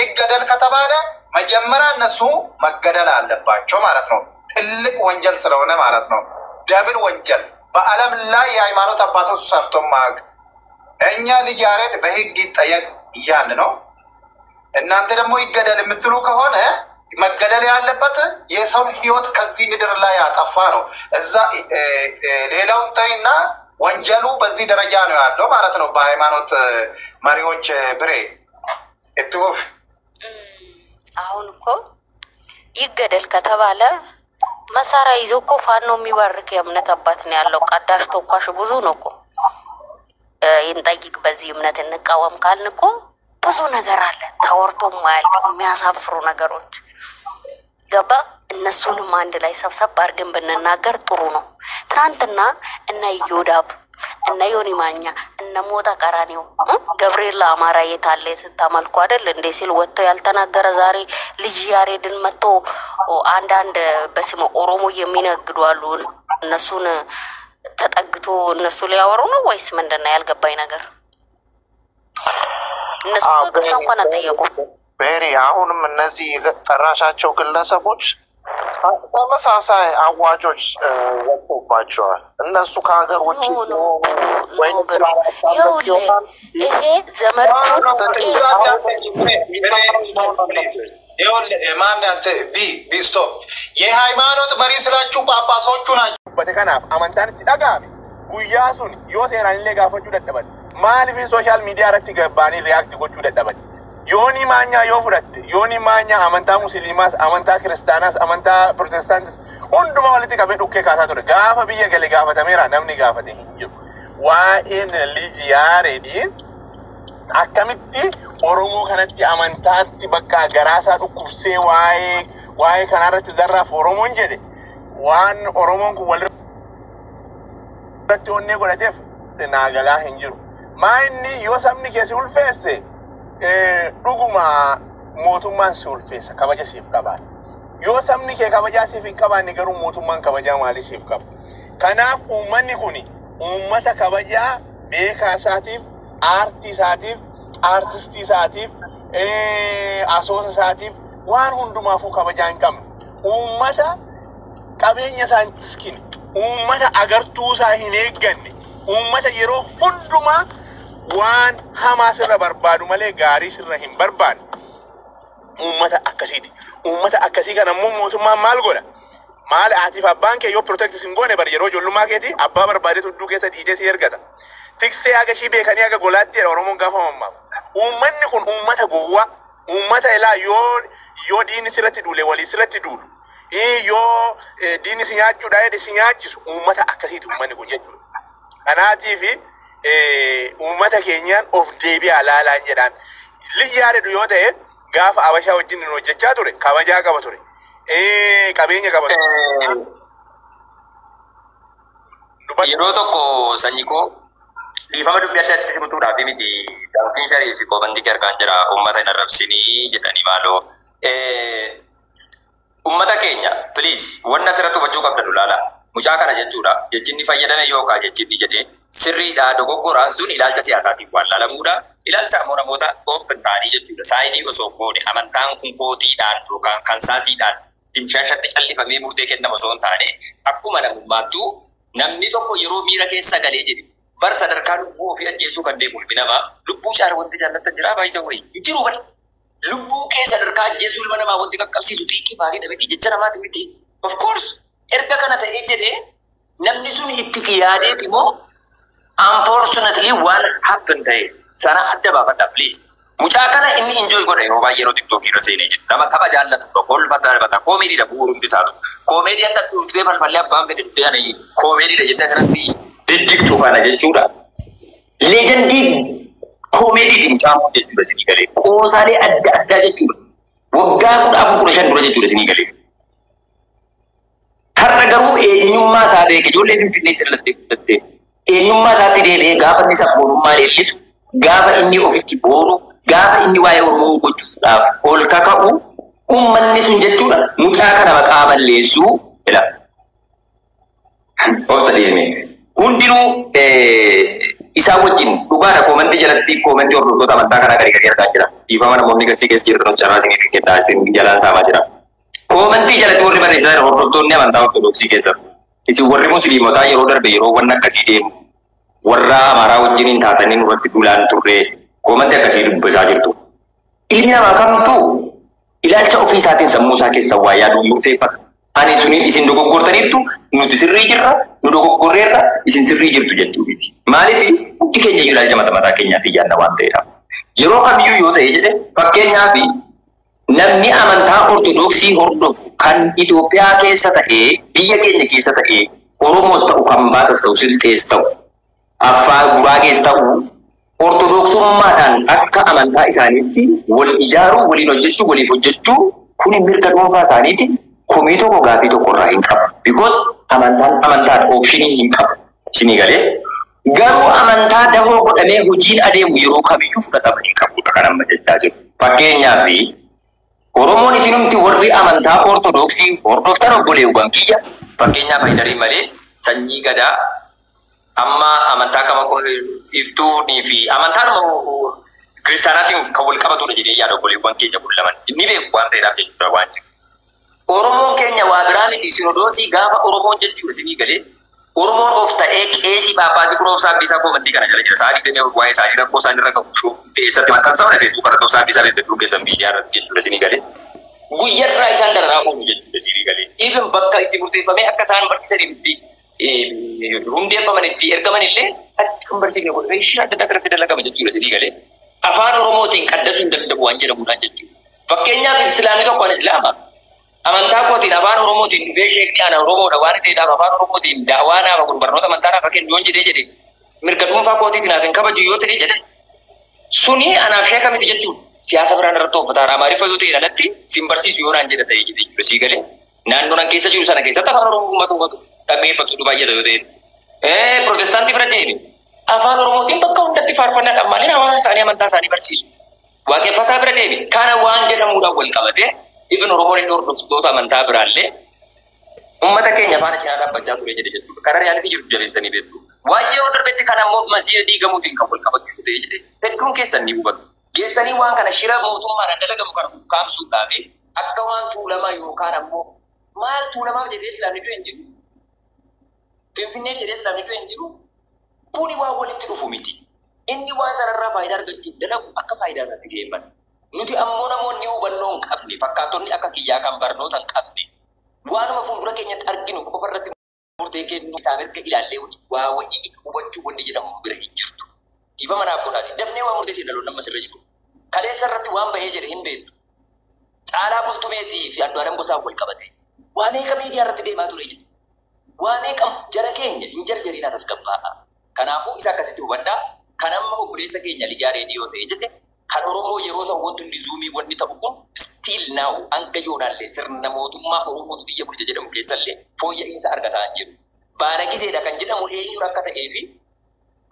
ይገደል ከተባለ መጀመሪያ እነሱ መገደል አለባቸው ማለት ነው። ትልቅ ወንጀል ስለሆነ ማለት ነው። ደብል ወንጀል በዓለም ላይ የሃይማኖት አባቶች ሰርቶ ማግ እኛ ልጅ ያሬድ በህግ ይጠየቅ እያለ ነው። እናንተ ደግሞ ይገደል የምትሉ ከሆነ መገደል ያለበት የሰው ህይወት ከዚህ ምድር ላይ ያጠፋ ነው። እዛ ሌላውን ተይና ወንጀሉ በዚህ ደረጃ ነው ያለው ማለት ነው። በሃይማኖት መሪዎች ብሬ እትወፍ አሁን እኮ ይገደል ከተባለ መሳሪያ ይዞ እኮ ፋኖ የሚባርክ የእምነት አባት ነው ያለው። ቀዳሽ ተኳሽ ብዙ ነው እኮ ይንጠይቅ በዚህ እምነት እንቃወም ካልን እኮ ብዙ ነገር አለ ተወርቶ ማያልቅ የሚያሳፍሩ ነገሮች ገባ። እነሱንም አንድ ላይ ሰብሰብ አድርገን ብንናገር ጥሩ ነው። ትናንትና እነ ኢዮዳብ እነ ዮኒ ማኛ እነ ሞታ ቀራኒው ገብርኤል አማራ የታለ ተታመልኩ አይደል እንዴ ሲል ወጥቶ ያልተናገረ ዛሬ ልጅ ያሬድን መጥቶ አንዳንድ በስሙ ኦሮሞ የሚነግዱ አሉ። እነሱን ተጠግቶ እነሱ ሊያወሩ ነው ወይስ ምንድነው ያልገባኝ ነገር? እነሱ እንኳን አጠየቁ ቤሪ አሁንም እነዚህ ጠራሻቸው ግለሰቦች ተመሳሳይ አዋጆች ወጥቶባቸዋል። እነሱ ከሀገር ውጭ ወይ ይሄ ዘመርኩን ማንንተ ቢስቶ የሃይማኖት መሪ ስላችሁ ጳጳሶቹ ናቸው። በተከናፍ አመንታን ትዳጋሚ ጉያሱን ዮሴራን ለጋፈጁ ደደበል ማልፊ ሶሻል ሚዲያ ረክቲ ገባኒ ሪአክት ጎቹ ደደበል ዮኒ ማኛ ዮፍረት ዮኒ ማኛ አመንታ ሙስሊማስ አመንታ ክርስቲያናስ አመንታ ፕሮቴስታንትስ ሁንዱማ ወለቲ ቀበ ዱኬ ካሳቶ ጋፈ ብየ ገለ ጋፈ ተሜራ ነምኒ ጋፈተ ሂንጁ ዋኢን ልጅ ያሬዲ አከምቲ ኦሮሞ ከነቲ አመንታቲ በቃ ገራሳ ዱኩብሴ ዋይ ከናረት ዘራፍ ኦሮሞን ጀደ ዋን ኦሮሞን ወል በትወኔ ጎለቴፍ ናገላ ሂንጁ ማይኒ ዮሰምኒ ከሲ ኡልፌሴ ዱጉማ mootummaan si ulfeessa kabaja siif qabaata yoo sabni kee kabajaa siif hin qabaanne garuu mootummaan kabajaa maalii siif qaba kanaaf uummanni kuni uummata kabajaa beekaa isaatiif aartii isaatiif aartistii isaatiif asoosa isaatiif waan hundumaafuu kabajaa hin qabne uummata qabeenya isaa hin tiskine uummata agartuu isaa hin eegganne uummata yeroo hundumaa waan hamaa sirra barbaadu malee gaarii sirra hin barbaanne ummata akkasii kana mootummaan maal godha maal atiif abbaan kee yoo protect singone bar yeroo jollummaa keeti abbaa barbaade tudduu keessa dhiidee si ergata tiksee aga shibee kanii aga golaatti oromoon gaafa mammaa ummanni kun ummata gowwaa ummata ilaa yoo diini sirratti duule walii sirratti duulu yoo diini si nyaachuudha jedhe si nyaachisu ummata akkasiiti ummanni kun jechuudha kanaatiif ummata keenyaan of deebi'aa laalaan jedhaan liyyaadhu yoo ta'e gaafa abashaa wajjin nu hojjechaa ture kabajaa qaba ture qabeenya qaba yeroo tokko sanyikoo dhiifama dubbii adda adda simutuudhaaf miti daawwitiin sharii fi qobantii argaan jira uummata hin arrabsinii jedhanii maaloo uummata keenya please wanna asirratti hubachuu qabdan ilaala mucaa kana jechuudha jechinni fayyadame yookaan jechinni jedhee sirriidhaa dogoggoraan sun ilaalcha siyaasaatiif waan laalamuudha ilaalcha ammoo namoota open ta'anii jechuudha saayinii osoo goone amantaan kun kootiidhaan yookaan kan saatiidhaan dimshaashatti callifamee murtee kennama osoo hin taane akkuma namummaattuu namni tokko yeroo miira keessa galee jedhe bar sadarkaa lubbuu ofii ajjeesuu kan deemu ilmi namaa lubbuu caala wanti jaallattan jira baay'isa wayii jiru bal lubbuu kee sadarkaa ajjeesuu ilma namaa wanti qaqqabsiisu xiqqii baay'ee dhabeti jecha namaati miti of course erga kana ta'ee jedhee namni sun itti yaadeeti moo unfortunately what happened ta'e sana adda baafadha please mucaa kana inni enjoy godha yeroo baay'ee yeroo TikTok irra seenee jedhu nama tapha jaallatu kolfata darbata comedy da bu'uurumti isaatu comedy akka dhuftee falfalee abbaan fedhe dhuftee ani comedy da jettee asirratti diddigtuu kana jechuudha legendii comedy di mucaa moo jechuudha isinii galee qoosaalee adda addaa jechuudha waggaa 14 dura jechuudha isinii galee har'a garuu eenyummaa isaa beeke ijoollee finfinnee irratti guddatte eenyummaa isaatti deebi'ee gaafa inni sabboonummaa leellisu gaafa inni ofitti booru gaafa inni waa'ee Oromoo gochuudhaaf ol kaka'u ummanni sun jechuudha mucaa kana maqaa balleessuu jedha. Obsa deemee hundinuu Isa wajjin dhugaadha koomentii jalatti koomentii hordoftoota amantaa kanaa gadi argaa jira. Dhiifama namoonni gasii keessa jirtan carraa isin kenna isin jalaan saamaa jira. Koomentii jalatti warri barreessan hordoftoonni amantaa ortodoksii keessa. Isin warri musliimotaa yeroo darbe yeroo waan akkasii deemu warra amaaraa wajjin hin taataniin irratti duulaan turre koomentii akkasii dubbisaa jirtu. Ilmi namaa kamtuu ilaalcha ofii isaatiin sammuu isaa keessa waa yaaduu murteeffata. Ani suni isin dogoggortaniittu nuti sirrii jirra nu dogoggorreerra isin sirrii jirtu jechuudha. Maaliif hundi keenya ilaalcha mataa keenyaaf yaadna waan ta'eedha. Yeroo kamiyyuu yoo ta'e jedhe fakkeenyaaf namni amantaa ortodoksii hordofu kan Itoophiyaa keessa ta'ee biyya keenya keessa ta'ee Oromoos ta'u kan Baatas ta'u Silxees ta'u Affaar Guraagees ta'u ortodoksummaadhaan akka amantaa isaaniitti wal ijaaruu waliin hojjechuu waliif hojjechuu kuni mirga dhuunfaa isaaniiti. Komii tokko gaafii tokko irraa hin qabu. Because amantaan optionii hin qabu. Isinii galee garuu amantaa dahoo godhamee hojiin adeemu yeroo kamiyyuu fudhatama hin qabudha kan amma jechaa jiru. Fakkeenyaaf Oromoon isinumti warri amantaa ortodoksii hordoftan obboleewwan kiyya fakkeenyaaf Haydarii malee sanyii Gadaa amma amantaa kama iftuunii fi amantaan kiristaanaatiin kan wal qabatudha jedhee yaada obboleewwan keenya kun laman inni beeku waan ta'eedhaaf jechuudha waan jiru. Oromoon keenya waa biraa miti sinodoosii gaafa Oromoon jechuudha isinii galee Oromoon of ta'ee qeesii baaphaasii kun of saabbisaa koomantii kana jala jira saadii damee waa'ee isaanii rakkoo isaanii irra qabu shuuf keessatti maxxansa mana keessatti rakkoo saabbisaa bedduu keessan miidiyaa irratti jechuudha isinii galee guyyarraa isaan dararaa oolu jechuudha isinii galee even bakka itti murteeffamee akka isaan barsiisanitti hundeeffamanitti ergaman illee kan barsiifne godhee ishee adda addaa irratti dalagama jechuudha isinii galee afaan Oromootiin qaddasuu hin danda'u waan jedhamuudhaan jechuudha. Fakkeenyaaf Islaamni tokko Islaama amantaa kootiin afaan Oromootiin dhufee sheekni ana Oromoodha waan ta'eedhaaf afaan Oromootiin daawaa naaf kun barnoota amantaa naaf kennu yoon jedhe mirga dhuunfaa kootiin naaf hin kabaju yoo ta'e jedhe suni anaaf sheeka miti jechuudha. Siyaasa biraan irratti uffata Amaariffa yoo ta'e alatti sin barsiisu yoo naan jedha ta'e jechuudha sii galee naannoo nan keessa jiru sana keessatti afaan Oromoo uummatu dhaggeeffatu baay'ata yoo ta'e Protestaantii bira deemi. Afaan Oromootiin bakka hundatti faarfannaadhaan maaliin hawaasa isaanii amantaa isaanii barsiisu. Waaqeffataa bira deemi. Kana waan jedhamuudhaan wal qabatee even Oromoon inni hordoftoota amantaa biraallee uummata keenya faana cinaa dhaabbachaa ture jedhe jechuudha. Karaa reaalii jiru jabeessanii beektu. Waan yeroo darbetti kan ammoo masjiida diigamuutiin kan wal qabatu ta'e jedhe hedduun keessan ni hubatu. Geessanii waan kana shira mootummaadhaan dalagamu kana kaamsuudhaaf akka waan tuulamaa yookaan ammoo maal tuulamaaf jedhee Islaamni du'e hin jiru. Finfinnee jedhee Islaamni du'e hin jiru. Kuni waan walitti dhufu miti. Inni waan sanarraa faayidaa argachuuf dalagu akka faayidaa isaatti geeffan. Nuti ammoo namoonni hubannoo hin qabne fakkaatonni akka kiyyaa kan barnoota hin qabne waanuma fuuldura keenyatti arginu qofa irratti murtee kennu isaa mirga ilaallee waa wayii hubachuu wanni jedhamu bira hin jirtu. Dhiifa manaaf godhaati. Dafnee waa murtee seenaloon nama sirra jiru. Kaleessa irratti waan bahee jedhe hin beektu. Caalaa Bultumeetii fi Andu'aalam Gosaa wal qabate. Waa meeqa miidiyaa irratti deemaa ture jedhe. Waa meeqa jara keenya hin jarjariin atas gabbaa'a. Kanaafuu isa akkasitti hubadhaa. Kan amma obboleessa keenya Lijaa Reediyoo ta'e jedhe kan Oromoo yeroo ta'u wanti hundi zuumii wanni ta'u kun still now hanga yoonaallee sirna mootummaa Oromoo biyya bulcha jedhamu keessallee fooyya'insa argataa hin jiru. Baala gizeedha kan jedhamu eenyuun akka ta'ee fi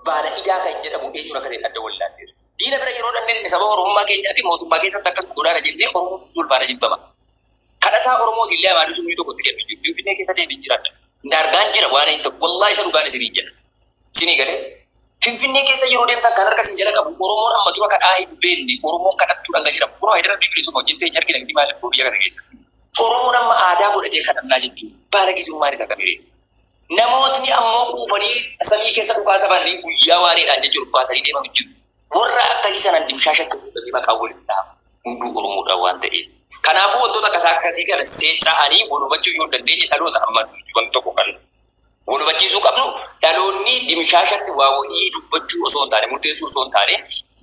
baala idaa kan jedhamu eenyuun akka ta'e adda wallaalleera. Diina bira yeroo dhandeen saba Oromummaa keenyaa fi mootummaa keessatti akkas godhaara jennee Oromoo tulbaana jibbama. Kadhataa Oromootiin illee amaaduu summii tokkotti kennu jiru. Finfinnee keessa deebiin jiraadha. Ndaargaan jira waan hin ta'u wallaahi isa dhugaan isinii jedha. Isinii galee Finfinnee keessa yeroo deemtan kan harka isin jala qabu Oromoon amma dura kadhaa hin beekne Oromoon kadhattuudhaan kan jedhamu. Kunoo Haydara Bibilisuma hojjettee hin argina inni maaliif biyya kana keessatti. Oromoon amma aadaa godhatee kadhannaa jechuudha. Baala gizummaan isa qabee. Namootni ammoo quufanii samii keessa dhukaasa bananii guyyaa waareedhaan jechuudha baasanii deemaa jiru. Warra akkasii sanan dimshaashatti fuudhanii maqaa waliin dhaaba. Hunduu Oromoodhaan waan ta'eef. Kanaafuu wantoota akkasii kana seecca'anii walhubachuu yoo dandeenye dhaloota amma wanti tokko kan walhubachiisuu qabnu dhaloonni dimshaashatti waa wayii dubbachuu osoo hin taane murteessuu osoo hin taane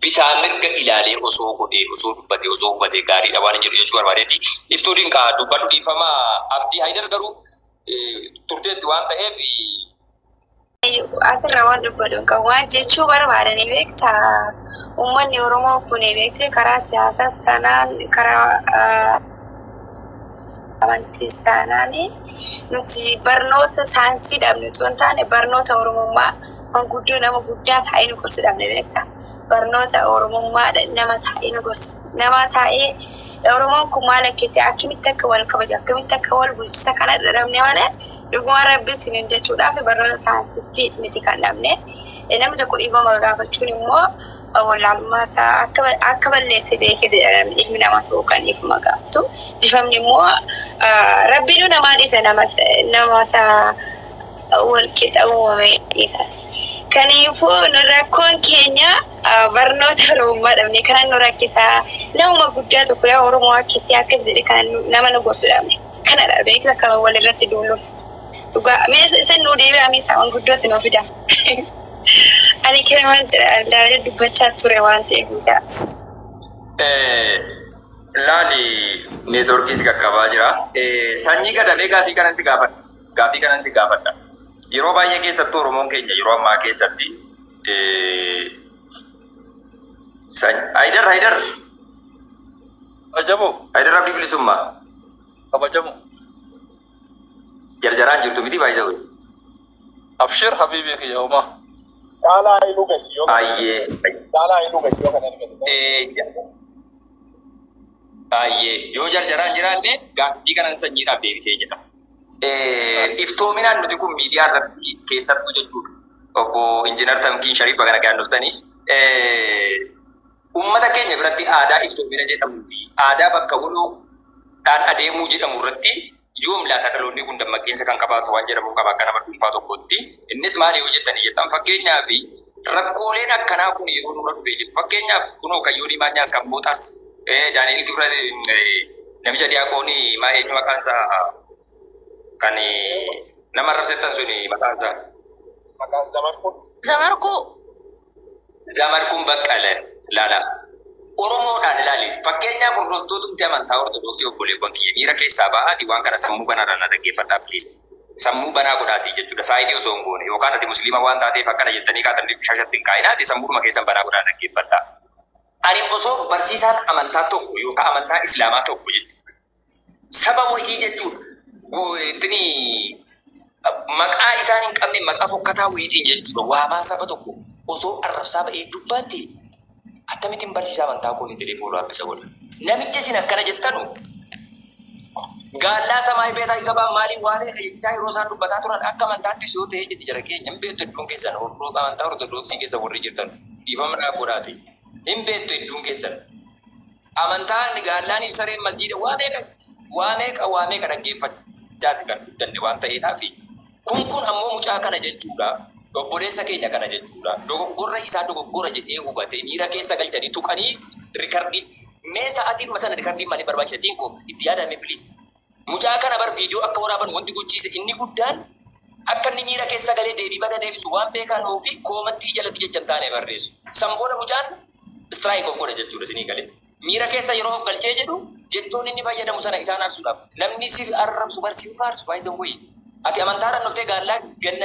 bitaa mirga ilaalee osoo godhee osoo dubbatee osoo hubatee gaariidha waan jedhu jechuu barbaadeeti. Iftuu dinqaa dubbadhu dhiifama Abdii Haydar garuu turteetti waan ta'eef. Asirra waan dubbadhu qabu waan jechuu barbaadanii beektaa uummanni Oromoo kun beektee karaa siyaasaas taanaan karaa amantiis taanaan nuti barnoota saayinsii dhabne osoo hin taane barnoota Oromummaa manguddoo nama guddaa ta'ee nu gorsu dhabne beektaa. Barnoota Oromummaa nama ta'ee nu gorsu. Nama ta'ee Oromoon kun maal akkatti akkamitti akka wal kabaju akkamitti akka wal bulchisa kana dhabne malee dhuguma rabbiin sinin jechuudhaaf barnoota saayinsistii miti kan dhabne. nama tokko dhiifama gaafachuun immoo wallaalummaa isaa akka balleesse beekee ilmi namaa ta'uu kan dhiifama gaafatu. Dhiifamni immoo rabbiin namaa dhiisa nama isaa walqixa uumame dhiisaati. Kanaafuu rakkoon keenya barnoota Oromummaa dhabne kan nu rakkisaa nama guddaa tokko yaa Oromoo akkasii akkas jedhe kan nama nu gorsu dhabne. Kanadha beekta kan walirratti duuluuf. Dhugaa mee isin nu deebi'aa meeshaa waan guddooti nu fida. Ani kiraman jira dubbachaa ture waan ta'eefidha. Laali neetworkiis qaqqabaa jira. Sanyii kadhamee gaafii kanan si gaafadha. Yeroo baay'ee keessatti Oromoon keenya yeroo ammaa keessatti Haydar Ajabu. Haydar Abdii Bilisummaa Kabajamu. jarjaraan jirtu miti baay'ee ta'u. Abshir habibi khiyama. Caalaa inuu gashiyo. Ayyee. Caalaa inuu gashiyo kan argatu. Ayyee yoo jarjaraan jiraanne gaafii kanan sanyiidhaaf deebisee jedha. Iftoominaan nuti kun miidiyaa irratti keessattuu jechuudha. Obbo Injiinar Tamkiin Shariif bagana gaannuftanii uummata keenya biratti aadaa iftoomina jedhamuu fi aadaa bakka bu'uudhaan adeemuu jedhamu irratti yoom laata dhaloonni kun dammaqinsa kan qabaatu waan jedhamu qaba akka nama dhuunfaa tokkotti. Innis maali yoo jettanii jettan fakkeenyaaf rakkooleen akkanaa kun yeroo nurra dhufee jiru. Fakkeenyaaf kunoo kan yoonii maanyaas kan bootaas Daani'eel Kibra namicha diyaaqoonii maa eenyu maqaan isaa kan nama arrabsettan suni maqaan isaa. Maqaan Zamarkuun Baqqalee laala. Oromoodhaan ilaali. Fakkeenyaaf hordoftoota amantaa Ortodoksii obboleewwan kiyya miira keessaa ba'aati waan kana sammuu banaadhaan dhaggeeffadhaa please. Sammuu banaa godhaatii jechuudha. Saayidii osoo hin goone yookaan ati musliima waan taateef akkana jettanii kaatanii shashatti hin kaa'inaati sammuudhuma keessan banaa godhaa dhaggeeffadhaa. Ani osoo barsiisaan amantaa tokko yookaan amantaa Islaamaa tokko jechuudha. Saba wayii jechuudha. Maqaa isaan hin qabne maqaa fokkataa wayiitiin jechuudha. Waamaa saba tokko osoo arrabsaa ba'ee dubbaatti akkamittiin barsiisaa amantaa koo hin jedhee fuuldura isa godha. Namichi isin akkana jettanu gaallaa samaa beetaa qabaan maaliin waan jechaa yeroo isaan dubbataa turan akka amantaattis yoo ta'e jedhi jara keenya hin beektu hedduun keessan amantaa Ortodoksii keessa warri jirtan dhiifama naa godhaati. Hin beektu hedduun keessan amantaan gaallaan ibsareen masjiida waa meeqa dhaggeeffachaati kan danne waan ta'eedhaafi kun ammoo mucaa kana jechuudha. Obboleessa keenya kana jechuudha. Dogoggorra isaa dogoggora jedhee hubatee miira keessa galchanii tuqanii rikardii mee sa'aatiin sana rikardii malee barbaachisa diinko itti yaadame bilis. Mucaa kana bar viidiyoo akka waraaban wanti gochiise inni guddaan akka inni miira keessa galee deebii bada deebisu waan beekan oofi koomantii jalatti jechan taane barreessu. Samboona mucaan strike of godha jechuudha isinii galee. Miira keessa yeroo galchee jedhu jechuun inni fayyadamu sana isaan aarsuudhaaf. Namni si arrabsu barsiisu faarsu baay'isa wayii. Ati amantaadhaan dhuftee gaallaa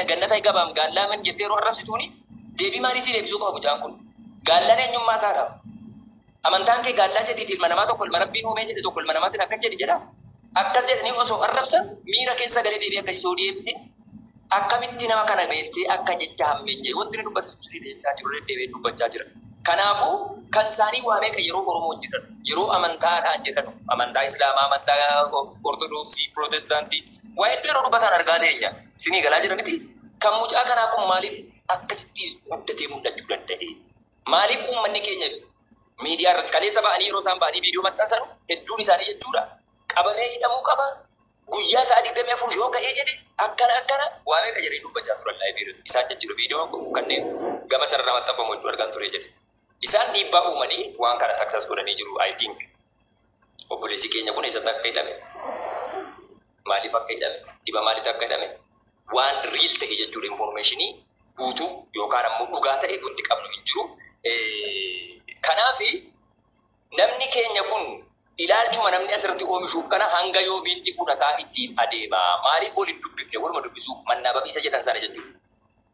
gannata gabaam gaallaa min jettee yeroo arrabsituuni deebii maalii si deebisuu qaba mucaan kun. Gaallaan eenyummaa isaadha. Amantaan kee gaallaa jedhiiti ilma namaa tokko ilma rabbiin uumee jedhe tokko ilma namaatiin akkas jedhi jedha. Akkas jedhanii osoo arrabsan miira keessa galee deebii akka isoo deebise akkamitti nama kana beektee akka jecha hammeen jedhe wanti inni dubbatu sirrii jechaa jiru deebiin dubbachaa jira. Kanaafuu kan isaanii waa meeqa yeroo Oromoo jedhan yeroo amantaadhaan jedhan amantaa Islaamaa amantaa Ortodoksii Pirootestaantii waa hedduu yeroo dubbatan argaa ta'eenya isinii galaa jira miti. Kan mucaa kanaa kun maaliif akkasitti guddatee mul'achuu danda'e? Maaliif uummanni keenya miidiyaa irratti kaleessa ba'anii yeroo isaan ba'anii viidiyoo maxxansan hedduun isaanii jechuudha. Qabamee hidhamuu qaba. Guyyaa isaa 24 yoo ga'ee jedhe akkana waa meeqa jedhee dubbachaa turan laayivii isaan jechuudha. Viidiyoon kanneen gama sarara maxxanfamu hedduu argan ture jedhe. Isaan dhiibbaa uumanii waan kana success godhanii jiru. I think obboleessi keenya kun eessatti akka hidhame maaliif akka hidhame dhiba maaliif akka hidhame waan real ta'e jechuudha informationii guutuu yookaan ammoo dhugaa ta'e wanti qabnu hin jiru. Kanaafi namni keenya kun ilaalchuma namni asirratti oomishuuf kana hanga yoo biitti fudhataa ittiin adeema maaliif waliin dubbifne waluma dubbisu mannaa babiisa jedhan sana jechuudha.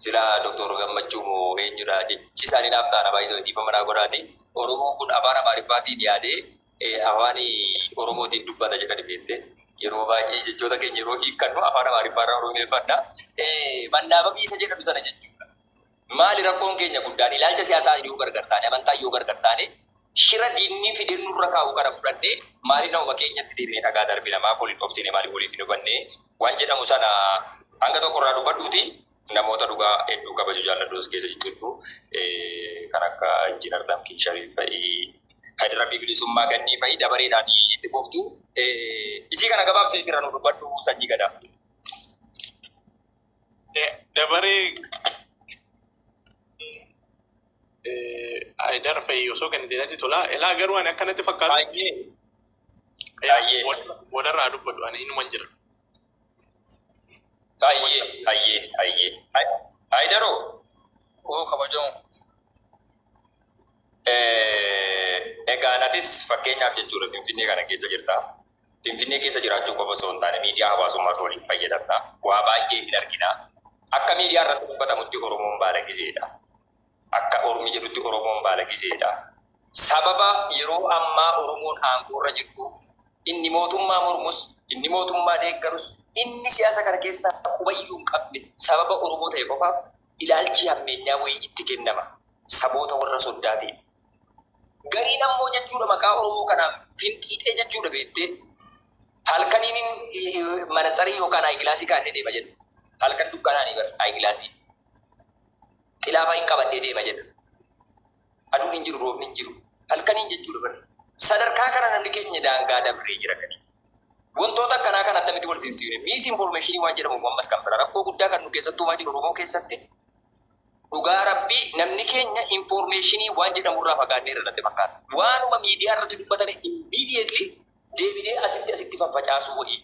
Sila Dr. Gammachuu moo eenyudha jechi isaanii naaf taana baay'isoo dhiifama naa godhaati. Oromoon kun afaan Amaariffaatiin yaadee afaan Oromootiin dubbata jedhani beekte. Yeroo baay'ee jechoota keenya yeroo hiikkannu afaan Amaariffaarraa Oromeeffadha. Mannaa babiisa jedhamu sana jechuudha. Maali rakkoon keenya guddaan ilaalcha siyaasaa yoo gargar taane amantaa yoo gargar taane shira diinni fidee nurra kaa'u kana fudhannee maali nama keenyatti deebinee dhagaa darbii namaaf waliin obsine maaliif waliif hin hubanne waan jedhamu sana hanga tokkorraa dubbadhuuti. namoota dhugaa hedduu kabaju jaalladhuus keessa jirtu kan akka Injiinar Damkii Shariif fa'ii Haydara Bibilisummaa Gannii fa'ii dabareedhaan itti fuftu. Isii kana gabaabsee jira nu dubbadhu Sanyii Gadaa. Dabaree Haydara fa'ii osoo kan itti natti tola. Elaa garuu ani akkanatti fakkaatu. Baay'ee. Wadarraa dubbadhu ani inuman jira. Ayyee. Haydaroo. Oo kabajamu. Egaa atis fakkeenyaaf jechuudha Finfinnee kana keessa jirta. Finfinnee keessa jiraachuu qofa osoo hin taane miidiyaa hawaasummaas waliin fayyadamna. Waa baay'ee hin argina. Akka miidiyaa irratti dubbatamutti Oromoon baala giseedha. Akka Ormi jedhutti Oromoon baala giseedha. Sababa yeroo ammaa Oromoon aangoorra jirtuuf inni mootummaa mormus, inni mootummaa deeggarus, inni siyaasa kana keessaa qubayyuu hin qabne sababa Oromoo ta'e qofaaf ilaalchi hammeenyaa wayii itti kennama. Saboota warra soddaatiin. Gariin ammoo jechuudha maqaa Oromoo kanaan finxiixee jechuudha beektee halkaniin manatsarii yookaan aayigilaasii kaannee deema jedhu. Halkan dukkanaanii bara aayigilaasii. Xilaafaa hin qabadhee deema jedhu. Aduun hin jiru, roobni hin jiru. Halkaniin jechuudha bara. Sadarkaa kana namni keenya daangaa dabree jira gadi. Wantoota akkanaa kan attamitti wal simsiifne miis infoormeeshinii waan jedhamu ammas kan bira rakkoo guddaa kan nu keessattuu waan jiru Oromoo keessatti. Dhugaa rabbii namni keenya infoormeeshinii waan jedhamurraa fagaannee irratti fakkaata. Waanuma miidiyaa irratti dubbatame immediately deebinee asitti faffacaasuu wayii.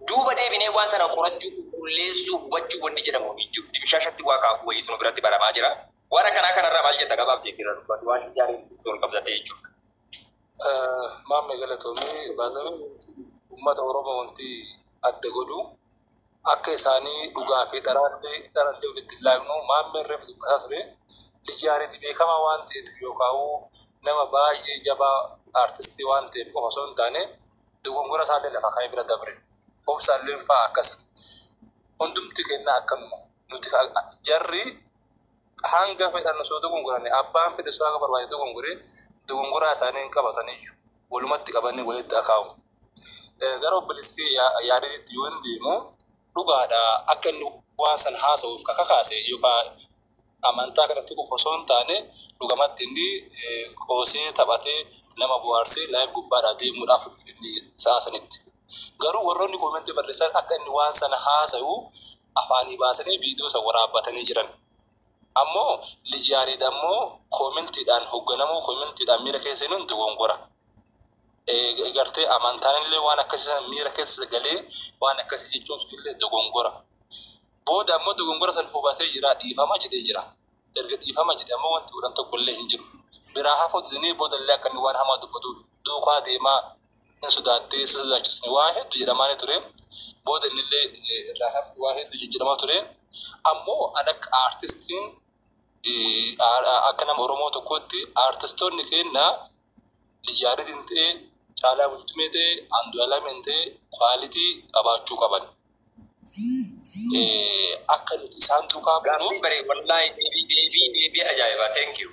Duuba deebinee waan sana qorachuu qulqulleessuu hubachuu wanni jedhamu hin jiru. Dimshaashatti waa kaafuu wayiitu nu biratti baramaa jira. Waan akkanaa kanarraa maal jetta gabaabsee irra dubbatu waan ijaarii sol qabdatee jechuudha. Maammee galatoomii baasanii uummata Oromoo wanti adda godhu akka isaanii dhugaa fi dharaallee walitti laaqnu maammeen reefu dubbataa ture Lijiyaariitti beekamaa waan ta'eef yookaan nama baay'ee jabaa aartistii waan ta'eef qofa osoo hin taane dogongora isaallee lafa kaa'ee bira dabre obsaallee fa'aa akkas hundumti kennaa akkanuma nuti jarri hanga fedhan osoo dogongoranii abbaan fedhe osoo akka barbaade dogongoraa isaanii hin qabataniyyuu walumatti qabanii walitti akaa'u. Gara obboleessi yaadanitti yoo hin deemu dhugaadha akka inni waan san haasa'uuf kakaase yookaan amantaa kanatti qofa osoo hin taane dhugamatti inni qoosee taphatee nama bohaarsee laayif gubbaadhaa deemuudhaaf inni saasanitti. Garuu warroonni koomentii barreessan akka inni waan sana haasa'u afaanii baasanii viidiyoo isa waraabbatanii jiran. Ammoo Lijiyaariidha ammoo koomentiidhaan hoogganamu koomentiidhaan miira keessa inni dogongora. Gartee amantaan illee waan akkasii miira keessa galee waan akkasii jechuun illee dogongora. Booda ammoo dogongora san hubatee jira dhiifama jedhee jira. Erga dhiifama jedhee ammoo wanti godhan tokko illee hin jiru. Biraa hafuutinii booda illee akka inni waan hamaa dubbatu duukaa deemaa hin sodaattee sodaachisne waa hedduu jedhamaa ture. Booda inni illee irraa hafu waa hedduu jijjiiramaa ture. Ammoo akka aartistiin akka nama Oromoo tokkotti aartistoonni keenya Lijiyaariitiin ta'ee Caalaa Bultumee ta'ee Andu'aalameen ta'ee kwaalitii qabaachuu qaban. Akka nuti isaan duukaa buunuuf deebii ajaa'ibaa thank you.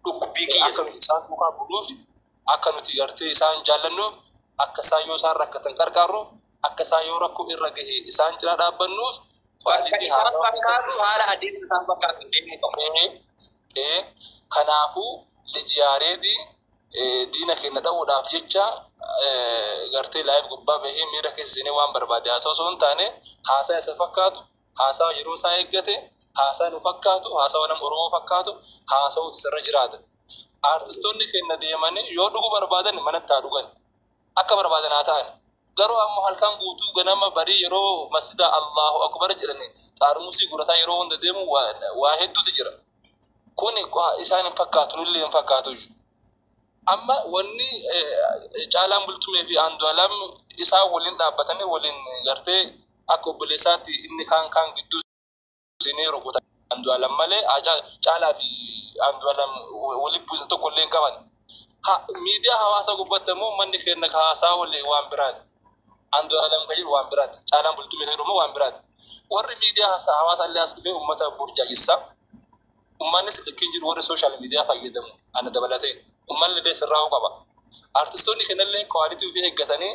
Dhukkubbii kiyya akka nuti isaan duukaa buunuuf akka nuti gartee isaan jaallannuuf akka isaan yoo isaan rakkatan qarqaarru akka isaan yoo rakkoo irra gahe isaan cina dhaabbannuuf kwaalitii haala adeemsa isaan fakkaatu deemuu qabu. Kanaafuu Lijiyaariitii diina keenya ta'uudhaaf jecha gartee laayif gubbaa bahee miira keessanii waan barbaade haasa'u osoo hin taane haasaa isa fakkaatu haasaa yeroo isaa eeggate haasaa nu fakkaatu haasaa nama Oromoo fakkaatu haasa'u sirra jiraata. Aartistoonni keenya deemanii yoo dhuguu barbaadan manatti haa dhugan akka barbaadan haa ta'an. Garuu ammoo halkan guutuu ganama barii yeroo masjida Allahu Akbar jedhanii xaarmusii gurataa yeroo hunda deemu waa hedduutu jira. Kuni isaan hin fakkaatu nullee hin fakkaatu. Amma wanni Caalaan Bultumee fi Andu'aalam isaan waliin dhaabbatanii waliin gartee akka obboleessaatti inni kaan gidduu isinii rukutan Andu'aalam malee Caalaa fi Andu'aalam waliin buusa tokko illee hin qaban. Miidiyaa hawaasaa gubbatti immoo manni keenya haasaa waliin waan biraati. Andu'aalam kan jiru waan biraati. Caalaan Bultumee kan jiru waan biraati. Warri miidiyaa hawaasaa illee as dhufee uummata burjaajessa. Uummannis likkii jiru warri sooshaal miidiyaa fayyadamu ana dabalatee. Uummanni illee sirraa'uu qaba. Aartistoonni kennallee kwaalitii ofii eeggatanii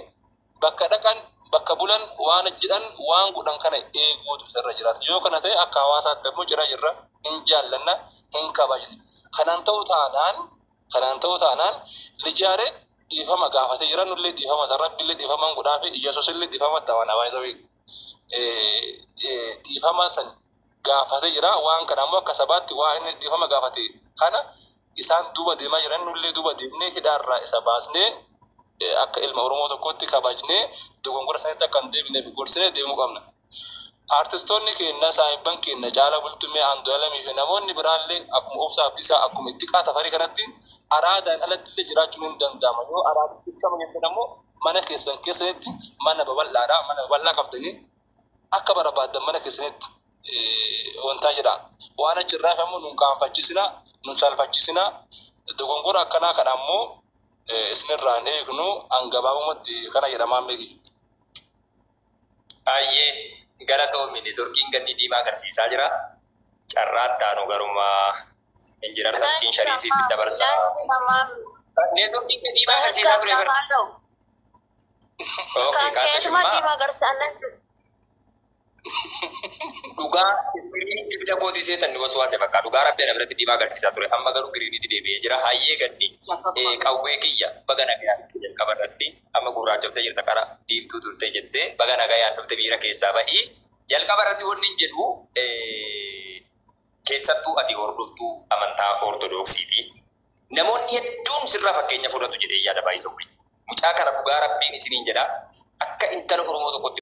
bakka dhaqan bakka bulan waan jedhan waan godhan kana eeguutu isarra jiraata. Yoo kana ta'e akka hawaasaatti immoo cira jirra hin jaallanna hin kabajne. Kanaan ta'uu taanaan lijaaree dhiifama gaafatee jira nullee dhiifama sarrabbillee dhiifama godhaa fi Iyyasuusillee dhiifama ta'ana baay'isawee dhiifama san gaafatee jira. Waan kana immoo akka sabaatti waa inni dhiifama gaafate kana isaan duuba deemaa jiran nullee duuba deemnee hidhaarraa isa baasnee akka ilma Oromoo tokkotti kabajnee dogongora sanitti akka hin deebineef gorsinee deemuu qabna. Artistoonni keenya saayibban keenya Caalaa Bultumee Andu'aalamii fi namoonni biraallee akkuma Obsaa Abdiisaa akkuma Ittiqaa Tafarii kanatti araadaan alatti illee jiraachuun hin danda'ama. Yoo araadaan xiqqama jettan ammoo mana keessan keessatti mana babal'aadha. Mana babal'aa qabdanii akka barbaadan mana keessanitti wantaa jedha. Waan achirraa kamuu nun qaanfachiisina, nun salphachiisina. Dogongora akkanaa kana ammoo isinirraan eegnu hangabaabumatti kana jedhamaa miti. Ayyee galatoomini turkiin ganni diimaa agarsiisaa jira. Carraatti aanu garumaa injinar Tarkiin Shariifii fi dabarsaa. Nee turkiin ganni diimaa agarsiisaa ture bara. Kan keessumaa diimaa agarsiisaa dhugaa iskiriinii bilbila kootii seetan wasu waase fakkaatu dhugaa rabbii ana biratti diimaa agarsiisaa ture amma garuu giriinitti deebi'ee jira hayyee ganni qawwee kiyya baga nagaa jalqaba irratti amma gurraachoftee jirta qara diimtuu turte jettee baga nagaa yaadofte miira keessaa ba'ii jalqaba irratti wanni hin jedhu keessattuu ati hordoftuu amantaa ortodoksiiti namoonni hedduun sirraa fakkeenya fudhatu jedhee yaada baay'isa mucaa kana dhugaa rabbiin isiniin jedha akka intala Oromoo tokkotti